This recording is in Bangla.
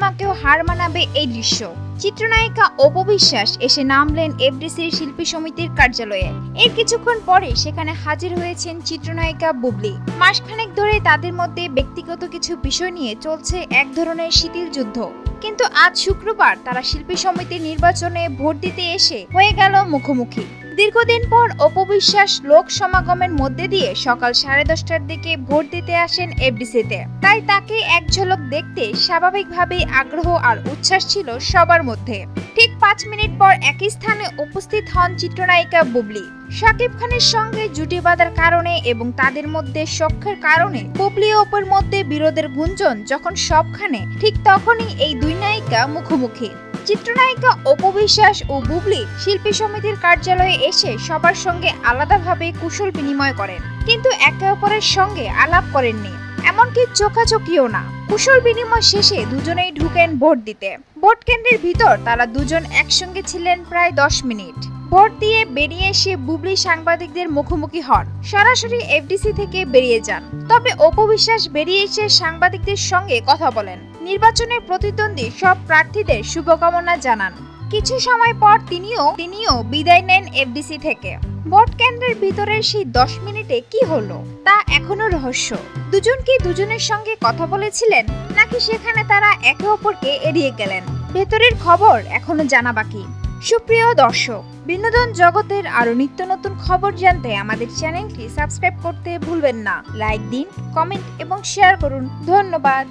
সিনেমাকেও হার মানাবে এই দৃশ্য। চিত্রনায়িকা অপু বিশ্বাস এসে নামলেন এফডিসির শিল্পী সমিতির কার্যালয়ে। এর কিছুক্ষণ পরে সেখানে হাজির হয়েছেন চিত্রনায়িকা বুবলি। মাসখানেক ধরে তাদের মধ্যে ব্যক্তিগত কিছু বিষয় নিয়ে চলছে এক ধরনের শিথিল যুদ্ধ, কিন্তু আজ শুক্রবার তারা শিল্পী সমিতির নির্বাচনে ভোট দিতে এসে হয়ে গেল মুখোমুখি। দীর্ঘদিন পর অপু বিশ্বাস লোক সমাগমের মধ্যে দিয়ে সকাল 10:30টার দিকে ভোট দিতে আসেন এফডিসিতে। তাই তাকে এক ঝলক দেখতে স্বাভাবিকভাবেই আগ্রহ আর উচ্ছ্বাস ছিল সবার মধ্যে। ঠিক 5 মিনিট পর একই স্থানে উপস্থিত হন চিত্রনায়িকা বুবলি। শাকিব খানের সঙ্গে জুটি বাঁধার কারণে এবং তাদের মধ্যে সখ্যের কারণে বুবলি ও অপুর মধ্যে বিরোধের গুঞ্জন যখন সবখানে, ঠিক তখনই এই দুই নায়িকা মুখোমুখি। চিত্রনায়িকা অপু বিশ্বাস ও বুবলি শিল্পী সমিতির কার্যালয়ে এসে সবার সঙ্গে আলাদাভাবে কুশল বিনিময় করেন, কিন্তু একে অপরের সঙ্গে আলাপ করেননি, এমনকি চোখাচোখিও না। কুশল বিনিময় শেষে দুজনেই ঢুকেন ভোট দিতে। ভোট কেন্দ্রের ভিতর তারা দুজন একসঙ্গে ছিলেন প্রায় 10 মিনিট। ভোট দিয়ে বেরিয়ে এসে বুবলি সাংবাদিকদের মুখোমুখি হন, সরাসরি এফডিসি থেকে বেরিয়ে যান। তবে অপু বিশ্বাস বেরিয়ে এসে সাংবাদিকদের সঙ্গে কথা বলেন, নির্বাচনের প্রতিদ্বন্দ্বী সব প্রার্থীদের শুভকামনা জানান। কিছু সময় পর তিনিও বিদায় নেন এফডিসি থেকে। ভোট কেন্দ্রের ভিতরের সেই 10 মিনিটে কি হলো তা এখনো রহস্য। দুজন কি দুজনের সঙ্গে কথা বলেছিলেন, নাকি সেখানে তারা একে অপরকে এড়িয়ে গেলেন? ভেতরের খবর এখনো জানা বাকি। সুপ্রিয় দর্শক, বিনোদন জগতের আরো নিত্য নতুন খবর জানতে আমাদের চ্যানেলটি সাবস্ক্রাইব করতে ভুলবেন না। লাইক দিন, কমেন্ট এবং শেয়ার করুন। ধন্যবাদ।